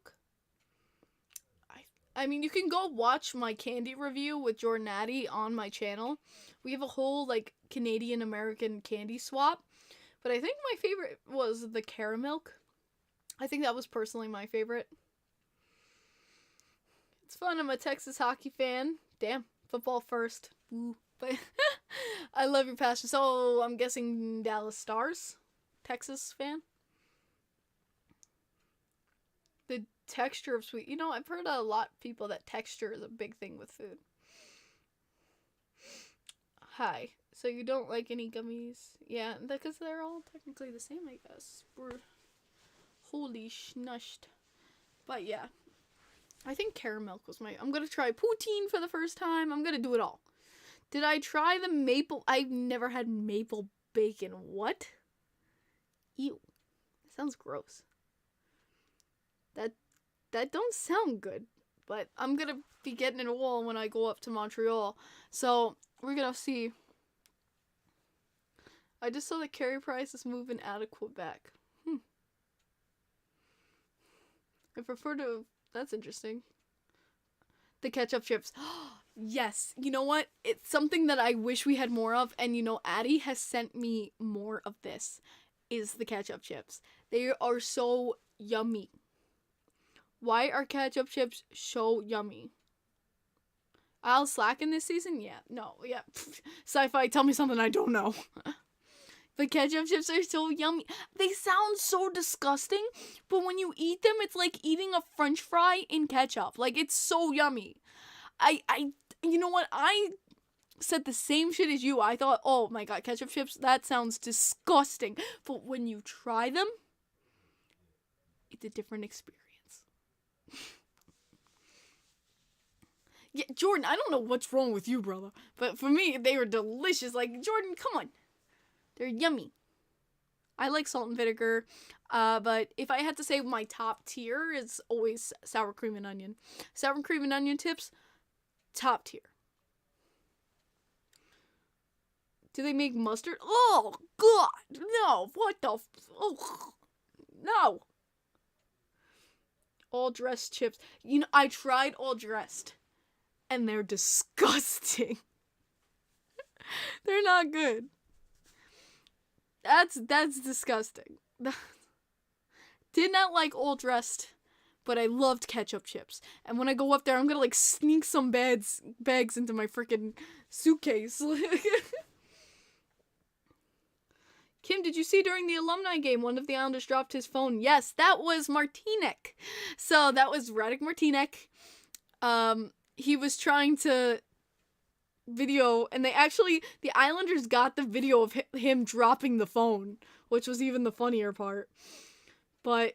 I mean, you can go watch my candy review with Jordan Addy on my channel. We have a whole, like, Canadian-American candy swap. But I think my favorite was the caramel. I think that was personally my favorite. It's fun. I'm a Texas hockey fan. Damn. Football first. Ooh. But I love your passion. So, I'm guessing Dallas Stars? Texas fan? The texture of sweet. You know, I've heard a lot of people that texture is a big thing with food. Hi. So you don't like any gummies? Yeah, because they're all technically the same, I guess. Holy schnushed. But yeah, I think caramel was I'm gonna try poutine for the first time. I'm gonna do it all. Did I try the maple? I've never had maple bacon. What? Ew. That sounds gross. That don't sound good. But I'm gonna be getting it all when I go up to Montreal. So we're gonna see. I just saw the carry price is moving out of Quebec. I prefer to. That's interesting. The ketchup chips. Yes. You know what? It's something that I wish we had more of. And you know, Addie has sent me more of this. Is the ketchup chips. They are so yummy. Why are ketchup chips so yummy? I'll slack in this season? Yeah. No. Yeah. Sci-fi, tell me something I don't know. But ketchup chips are so yummy. They sound so disgusting, but when you eat them, it's like eating a French fry in ketchup. Like, it's so yummy. You know what? I said the same shit as you. I thought, oh my god, ketchup chips, that sounds disgusting. But when you try them, it's a different experience. Yeah, Jordan, I don't know what's wrong with you, brother. But for me, they were delicious. Like, Jordan, come on. They're yummy. I like salt and vinegar. But if I had to say my top tier, it's always sour cream and onion. Sour cream and onion tips, top tier. Do they make mustard? Oh, God. No. What the oh, no. All dressed chips. You know, I tried all dressed. And they're disgusting. They're not good. That's disgusting. Did not like all dressed, but I loved ketchup chips. And when I go up there, I'm gonna like sneak some bags into my freaking suitcase. Kim, did you see during the alumni game one of the Islanders dropped his phone? Yes, that was Martinek. So that was Radek Martinek. He was trying to video, and the Islanders got the video of him dropping the phone, which was even the funnier part. But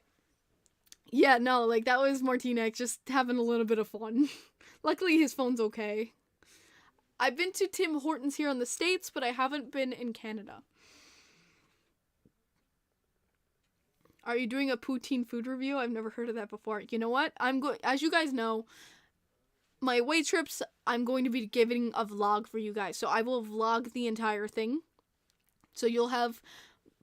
yeah, no, like that was Martinek just having a little bit of fun. Luckily his phone's okay. I've been to Tim Hortons here in the States, but I haven't been in Canada. Are you doing a poutine food review? I've never heard of that before. You know what? As you guys know, my away trips, I'm going to be giving a vlog for you guys. So I will vlog the entire thing. So you'll have,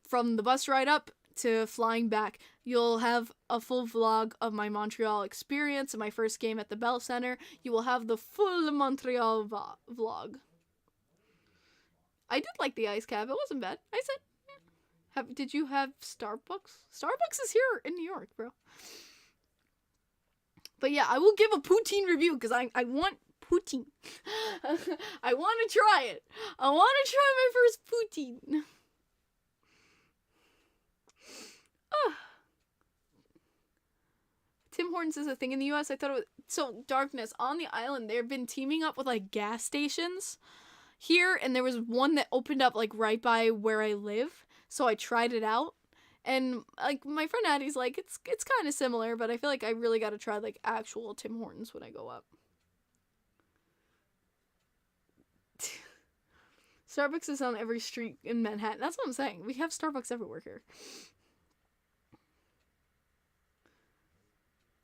from the bus ride up to flying back, you'll have a full vlog of my Montreal experience and my first game at the Bell Center. You will have the full Montreal vlog. I did like the ice cab. It wasn't bad. I said, did you have Starbucks? Starbucks is here in New York, bro. But yeah, I will give a poutine review because I want poutine. I want to try it. I want to try my first poutine. Tim Hortons is a thing in the US. I thought it was... So, Darkness, on the island, they've been teaming up with, like, gas stations here. And there was one that opened up, like, right by where I live. So I tried it out. And, like, my friend Addie's like, it's kind of similar, but I feel like I really got to try, like, actual Tim Hortons when I go up. Starbucks is on every street in Manhattan. That's what I'm saying. We have Starbucks everywhere here.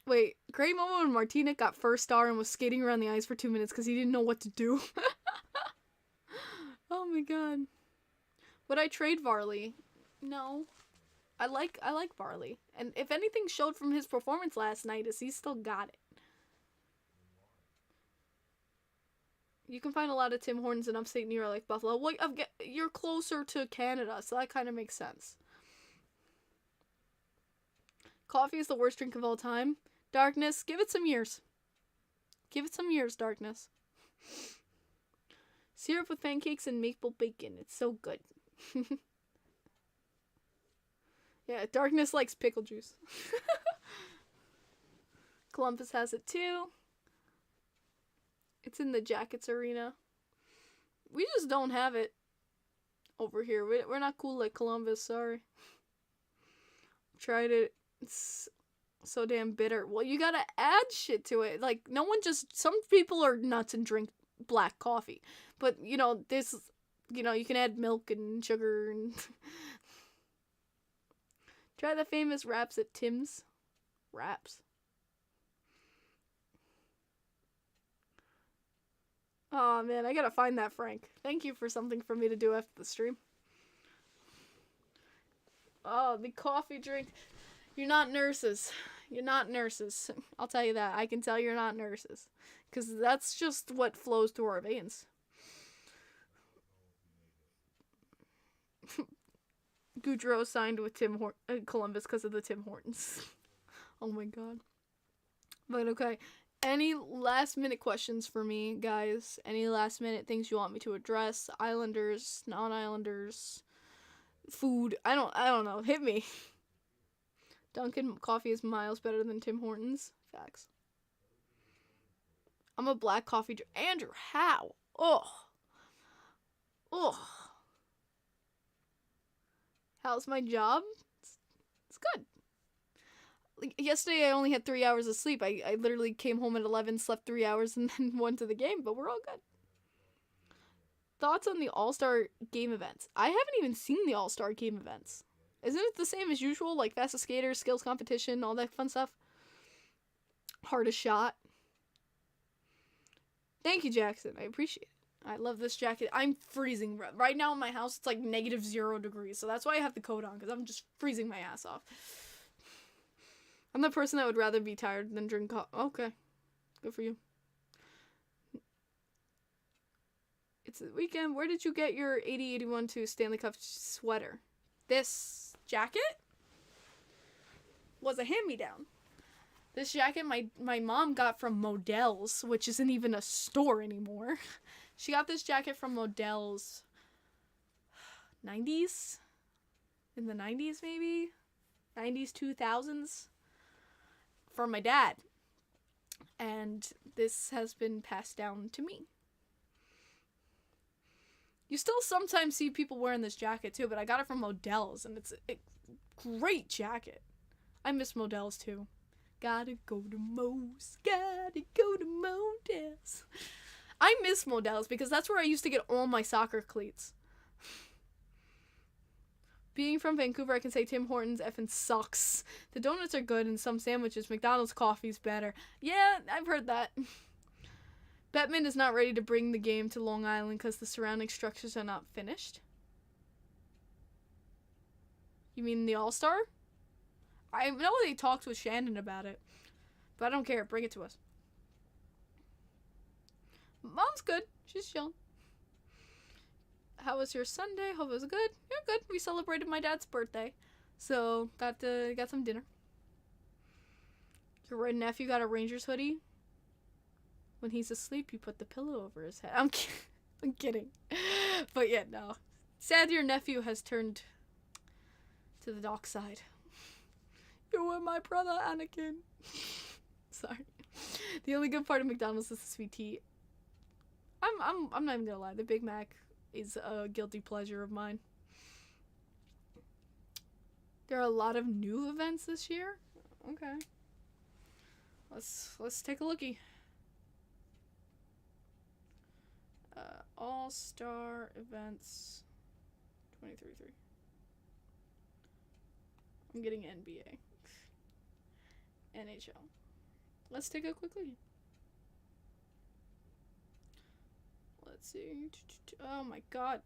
Wait, Gray Momo and Martinek got first star and was skating around the ice for 2 minutes because he didn't know what to do. Oh my god. Would I trade Varley? No. I like Varley. And if anything showed from his performance last night is he's still got it. You can find a lot of Tim Hortons in upstate New York like Buffalo. Well, you're closer to Canada, so that kind of makes sense. Coffee is the worst drink of all time. Darkness, give it some years. Give it some years, Darkness. Syrup with pancakes and maple bacon. It's so good. Yeah, Darkness likes pickle juice. Columbus has it too. It's in the Jackets arena. We just don't have it over here. We're not cool like Columbus, sorry. Tried it. It's So damn bitter. Well, you gotta add shit to it. Like, no one just. Some people are nuts and drink black coffee. But, you know, this. You know, you can add milk and sugar and. Try the famous wraps at Tim's. Wraps. Oh man, I gotta find that, Frank. Thank you for something for me to do after the stream. Oh, the coffee drink. You're not nurses. You're not nurses. I'll tell you that. I can tell you're not nurses. Because that's just what flows through our veins. Goudreau signed with Columbus because of the Tim Hortons. Oh my god. But okay. Any last minute questions for me, guys? Any last minute things you want me to address? Islanders, non-Islanders, food. I don't know. Hit me. Dunkin' coffee is miles better than Tim Hortons. Facts. I'm a black coffee Andrew, how? Ugh. Ugh. How's my job? It's good. Like, yesterday I only had 3 hours of sleep. I literally came home at 11, slept 3 hours, and then went to the game, but we're all good. Thoughts on the All-Star game events? I haven't even seen the All-Star game events. Isn't it the same as usual? Like fastest skater, skills competition, all that fun stuff? Hardest shot. Thank you, Jackson. I appreciate it. I love this jacket. I'm freezing. Right now in my house, it's like -0 degrees. So that's why I have the coat on, because I'm just freezing my ass off. I'm the person that would rather be tired than drink coffee. Okay. Good for you. It's the weekend. Where did you get your 80-81 Stanley Cup sweater? This jacket was a hand-me-down. This jacket my mom got from Modell's, which isn't even a store anymore. She got this jacket from Modell's 90s? In the 90s, maybe? 90s, 2000s? For my dad. And this has been passed down to me. You still sometimes see people wearing this jacket too, but I got it from Modell's, and it's a great jacket. I miss Modell's too. Gotta go to Mo's, gotta go to Modell's. I miss Modell's because that's where I used to get all my soccer cleats. Being from Vancouver, I can say Tim Hortons effing sucks. The donuts are good and some sandwiches. McDonald's coffee's better. Yeah, I've heard that. Bettman is not ready to bring the game to Long Island because the surrounding structures are not finished. You mean the All-Star? I know they talked with Shannon about it, but I don't care. Bring it to us. Mom's good. She's chilling. How was your Sunday? Hope it was good. Yeah, good. We celebrated my dad's birthday, so got some dinner. Your red nephew got a Rangers hoodie. When he's asleep, you put the pillow over his head. I'm kidding. But yeah, no. Sad your nephew has turned to the dark side. You were my brother, Anakin. Sorry. The only good part of McDonald's is the sweet tea. I'm not even gonna lie. The Big Mac is a guilty pleasure of mine. There are a lot of new events this year. Okay. Let's take a lookie. All-Star events 2023. I'm getting NBA. NHL. Let's take a quick look. Let's see. Oh my god.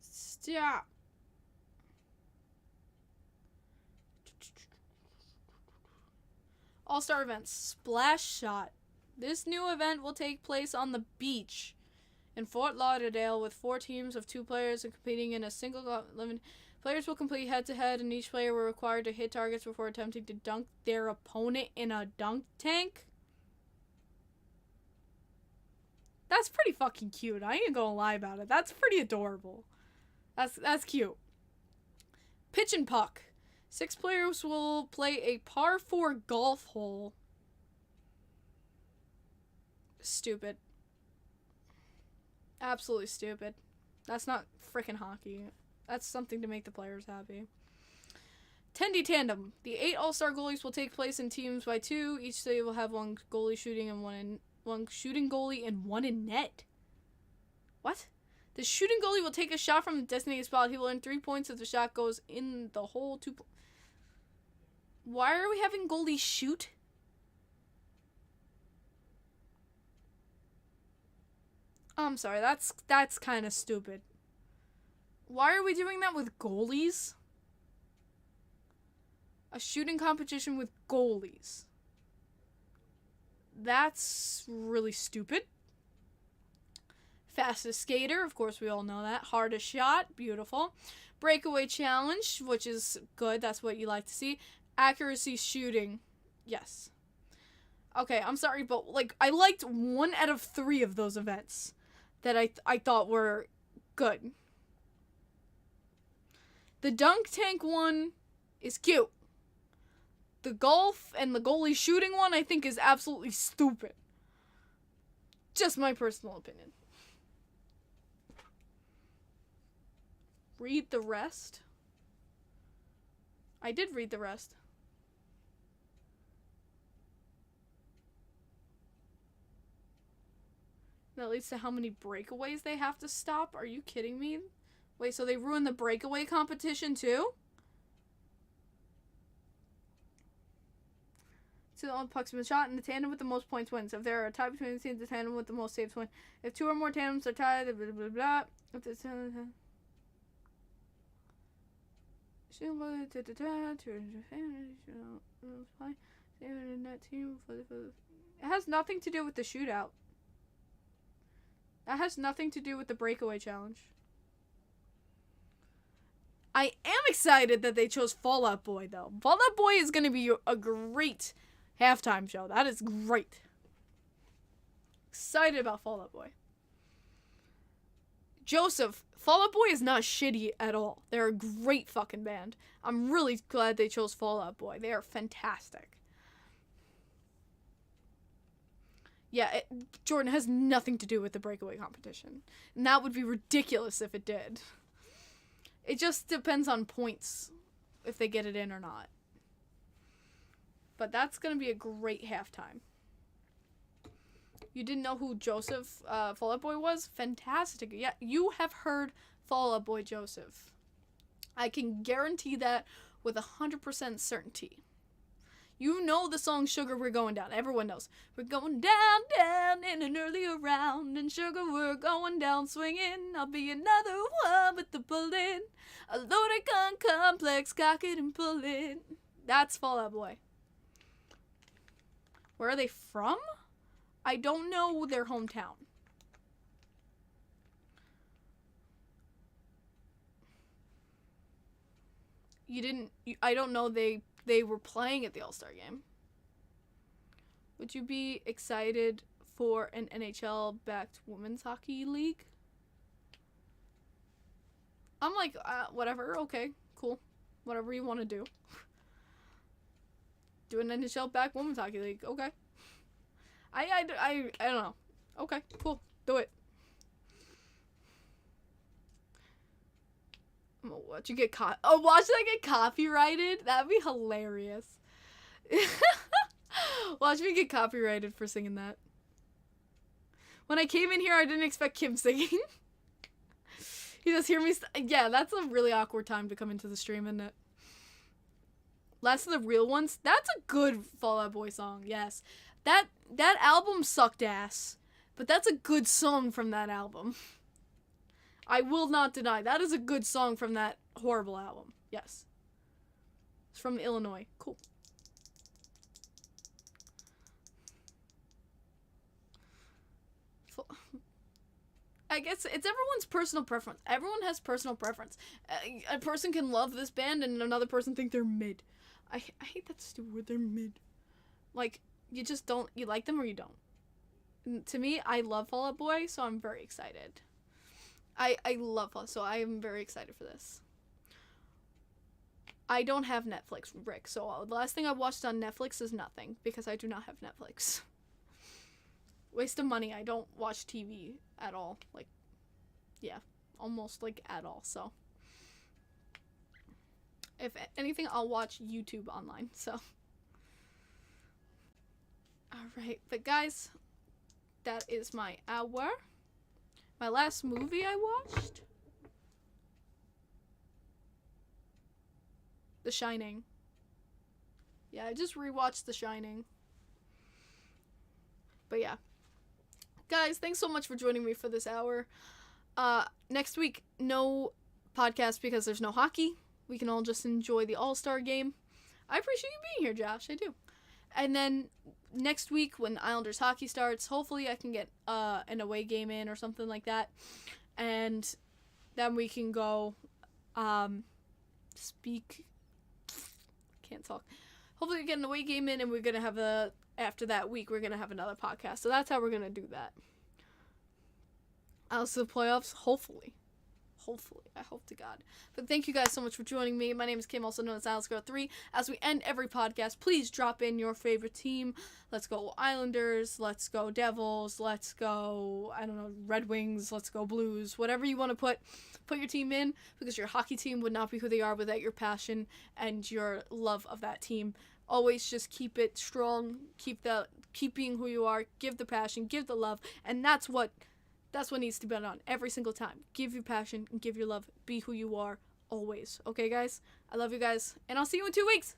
Stop. All-Star events. Splash Shot. This new event will take place on the beach in Fort Lauderdale with 4 teams of 2 players competing in a single limit. Players will complete head-to-head, and each player will be required to hit targets before attempting to dunk their opponent in a dunk tank. That's pretty fucking cute. I ain't gonna lie about it. That's pretty adorable. That's cute. Pitch and puck. 6 players will play a par 4 golf hole. Stupid. Absolutely stupid. That's not freaking hockey. That's something to make the players happy. Tendy Tandem. The 8 all-star goalies will take place in teams by 2. Each city will have one goalie shooting and one shooting goalie and one in net. What? The shooting goalie will take a shot from the designated spot. He will earn 3 points if the shot goes in the hole. Why are we having goalies shoot? I'm sorry, that's kind of stupid. Why are we doing that with goalies? A shooting competition with goalies. That's really stupid. Fastest skater, of course we all know that. Hardest shot, beautiful. Breakaway challenge, which is good, that's what you like to see. Accuracy shooting, yes. Okay, I'm sorry, but like I liked 1 out of 3 of those events that I thought were good. The dunk tank one is cute. The golf and the goalie shooting one I think is absolutely stupid. Just my personal opinion. Read the rest. I did read the rest. That leads to how many breakaways they have to stop? Are you kidding me? Wait, so they ruined the breakaway competition too? So all pucks have been shot, and the tandem with the most points wins. If there are a tie between the teams, the tandem with the most saves wins. If 2 or more tandems are tied, blah blah blah. If the it has nothing to do with the shootout. That has nothing to do with the breakaway challenge. I am excited that they chose Fall Out Boy, though. Fall Out Boy is going to be a great halftime show. That is great. Excited about Fall Out Boy. Joseph, Fall Out Boy is not shitty at all. They're a great fucking band. I'm really glad they chose Fall Out Boy. They are fantastic. Yeah, Jordan has nothing to do with the breakaway competition. And that would be ridiculous if it did. It just depends on points if they get it in or not. But that's going to be a great halftime. You didn't know who Joseph Fall Out Boy was? Fantastic. Yeah, you have heard Fall Out Boy Joseph. I can guarantee that with 100% certainty. You know the song Sugar We're Going Down. Everyone knows. We're going down, down in an earlier round. And sugar we're going down swinging. I'll be another one with the bullet. A loaded gun complex, cock it and pull it. That's Fall Out Boy. Where are they from? I don't know their hometown. I don't know they were playing at the All-Star game. Would you be excited for an NHL-backed women's hockey league? I'm like, whatever, okay, cool. Whatever you want to do. Do an NHL-backed women's hockey league, okay. I don't know. Okay, cool, do it. Watch you get watch that get copyrighted. That'd be hilarious. Watch me get copyrighted for singing that. When I came in here, I didn't expect Kim singing. You just hear me. Yeah, that's a really awkward time to come into the stream, isn't it? Last of the Real Ones. That's a good Fall Out Boy song. Yes, that album sucked ass, but that's a good song from that album. I will not deny. That is a good song from that horrible album. Yes. It's from Illinois. Cool. I guess it's everyone's personal preference. Everyone has personal preference. A person can love this band and another person think they're mid. I hate that stupid word. They're mid. Like, you just don't... You like them or you don't. And to me, I love Fall Out Boy, so I'm very excited. I love Fall, so I am very excited for this. I don't have Netflix, Rick, so the last thing I watched on Netflix is nothing, because I do not have Netflix. Waste of money. I don't watch TV at all. Like, yeah, almost, like, at all, so. If anything, I'll watch YouTube online. So, all right, but guys, that is my hour. My last movie I watched, The Shining. Yeah, I just rewatched The Shining. But yeah, guys, thanks so much for joining me for this hour. Next week, no podcast because there's no hockey. We can all just enjoy the All-Star game. I appreciate you being here, Josh. I do. And then next week when Islanders hockey starts, hopefully I can get an away game in or something like that. And then we can go can't talk. Hopefully we get an away game in, and we're going to have after that week, we're going to have another podcast. So that's how we're going to do that. Also the playoffs, hopefully. I hope to God. But thank you guys so much for joining me. My name is Kim, also known as IslandGirl3. As we end every podcast, please drop in your favorite team. Let's go Islanders. Let's go Devils. Let's go, I don't know, Red Wings. Let's go Blues. Whatever you want to put your team in, because your hockey team would not be who they are without your passion and your love of that team. Always just keep it strong. Keep being who you are. Give the passion. Give the love. And that's what needs to be done every single time. Give your passion and give your love. Be who you are always. Okay, guys? I love you guys. And I'll see you in 2 weeks.